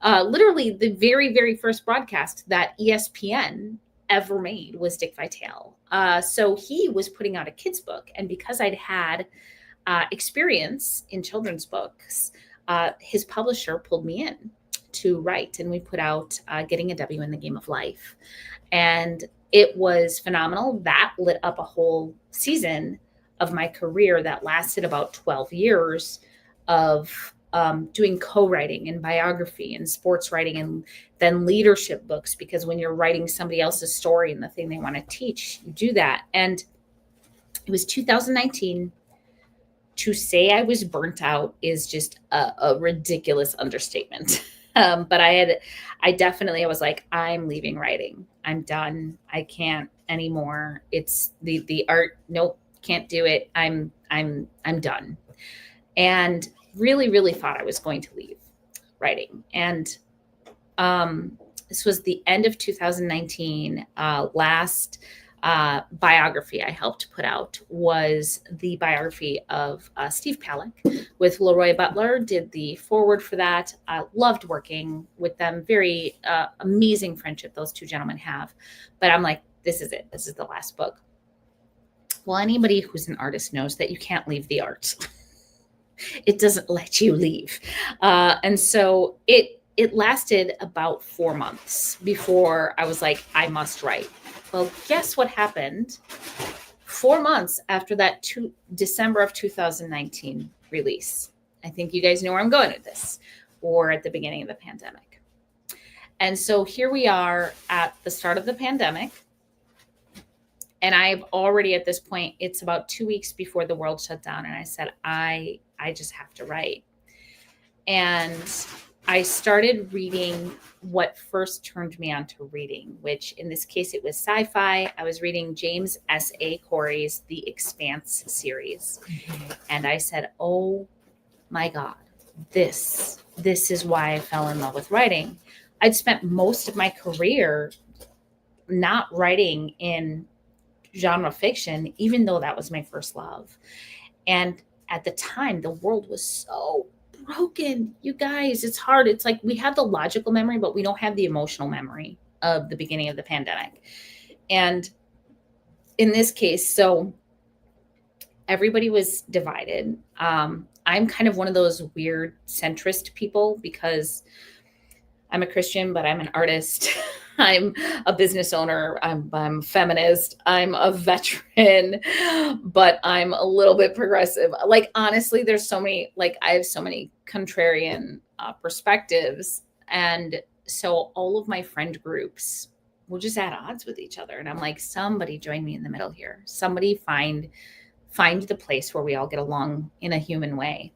Speaker 1: Literally, the very, very first broadcast that ESPN ever made was Dick Vitale. So he was putting out a kid's book. And because I'd had experience in children's books, his publisher pulled me in to write. And we put out Getting a W in the Game of Life. And it was phenomenal. That lit up a whole season of my career that lasted about 12 years of doing co-writing and biography and sports writing, and then leadership books, because when you're writing somebody else's story and the thing they want to teach, you do that. And it was 2019. To say I was burnt out is just a ridiculous understatement. But I was like, I'm leaving writing. I'm done. I can't anymore. It's the art. Nope. Can't do it. I'm done. And really, really thought I was going to leave writing. And this was the end of 2019. Last biography I helped put out was the biography of Steve Palick with Leroy Butler. Did the foreword for that. I loved working with them. Very amazing friendship those two gentlemen have. But I'm like, this is it. This is the last book. Well, anybody who's an artist knows that you can't leave the art. It doesn't let you leave. And so it lasted about 4 months before I was like, I must write. Well, guess what happened 4 months after that December of 2019 release? I think you guys know where I'm going with this, or at the beginning of the pandemic. And so here we are at the start of the pandemic. And I've already, at this point, it's about 2 weeks before the world shut down. And I said, I just have to write. And I started reading what first turned me on to reading, which in this case, it was sci-fi. I was reading James S.A. Corey's The Expanse series. And I said, oh my God, this is why I fell in love with writing. I'd spent most of my career not writing in genre fiction, even though that was my first love. And at the time, the world was so broken. You guys, it's hard. It's like we have the logical memory, but we don't have the emotional memory of the beginning of the pandemic. And in this case, so everybody was divided. I'm kind of one of those weird centrist people because I'm a Christian, but I'm an artist. I'm a business owner. I'm feminist. I'm a veteran, but I'm a little bit progressive. Like, honestly, there's so many, like, I have so many contrarian perspectives. And so all of my friend groups will just at odds with each other. And I'm like, somebody join me in the middle here. Somebody find the place where we all get along in a human way.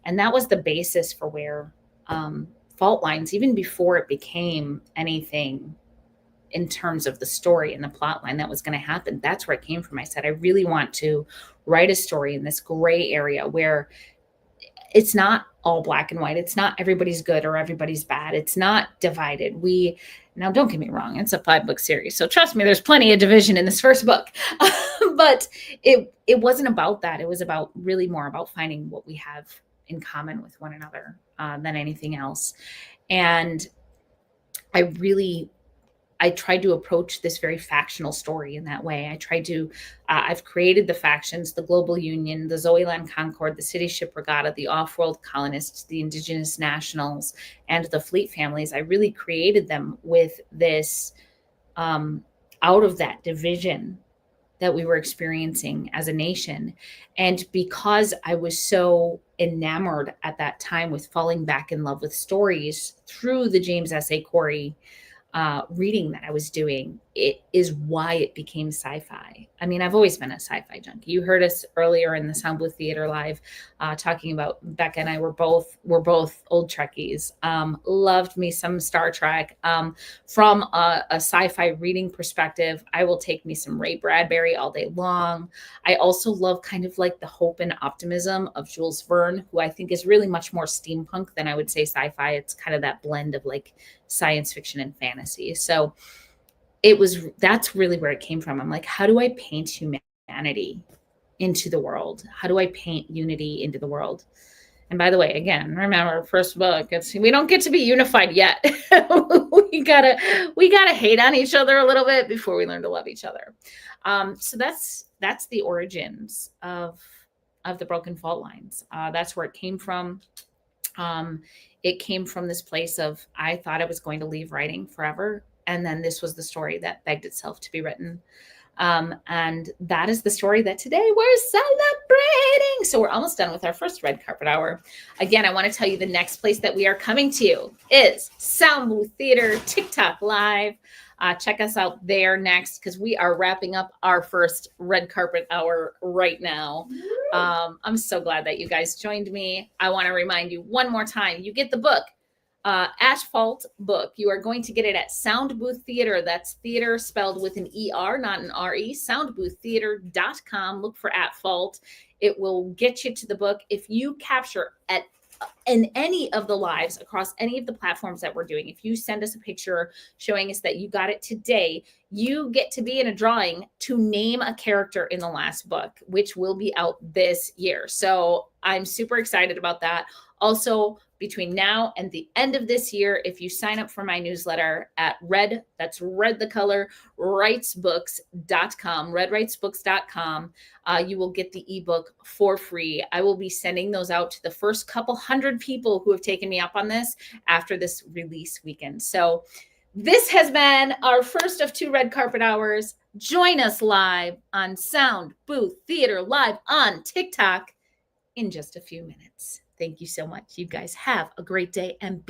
Speaker 1: And that was the basis for where Fault Lines, even before it became anything in terms of the story and the plot line that was going to happen, that's where it came from. I said, I really want to write a story in this gray area where it's not all black and white. It's not everybody's good or everybody's bad. It's not divided. Now don't get me wrong, it's a 5-book series. So trust me, there's plenty of division in this first book, but it wasn't about that. It was about really more about finding what we have in common with one another than anything else. And I tried to approach this very factional story in that way. I've created the factions, the Global Union, the Zoeland Concord, the City Ship Regatta, the Off-World Colonists, the Indigenous Nationals, and the Fleet families. I really created them with this, out of that division that we were experiencing as a nation. And because I was so enamored at that time with falling back in love with stories through the James S.A. Corey reading that I was doing, it is why it became sci-fi. I mean, I've always been a sci-fi junkie. You heard us earlier in the Sound Blue Theater Live talking about Becca and I were both old Trekkies. Loved me some Star Trek. From a sci-fi reading perspective, I will take me some Ray Bradbury all day long. I also love kind of like the hope and optimism of Jules Verne, who I think is really much more steampunk than I would say sci-fi. It's kind of that blend of like science fiction and fantasy. So that's really where it came from. I'm like, how do I paint humanity into the world? How do I paint unity into the world? And by the way, again, remember, first book, we don't get to be unified yet. we gotta hate on each other a little bit before we learn to love each other. So that's the origins of the Broken Fault Lines. That's where it came from. It came from this place of, I thought I was going to leave writing forever. And then this was the story that begged itself to be written. And that is the story that today we're celebrating. So we're almost done with our first red carpet hour. Again, I want to tell you the next place that we are coming to is Sound Blue Theater TikTok Live. Check us out there next because we are wrapping up our first red carpet hour right now. I'm so glad that you guys joined me. I want to remind you one more time, you get the book, Asphalt book. You are going to get it at Sound Booth Theater. That's theater spelled with an ER, not an RE. Soundbooththeater.com. Look for At Fault. It will get you to the book. If you capture in any of the lives across any of the platforms that we're doing, if you send us a picture showing us that you got it today, you get to be in a drawing to name a character in the last book, which will be out this year. So I'm super excited about that. Also, between now and the end of this year, if you sign up for my newsletter at that's red the color, writesbooks.com, redwritesbooks.com, you will get the ebook for free. I will be sending those out to the first couple hundred people who have taken me up on this after this release weekend. So this has been our first of 2 red carpet hours. Join us live on Sound Booth Theater, live on TikTok in just a few minutes. Thank you so much. You guys have a great day and be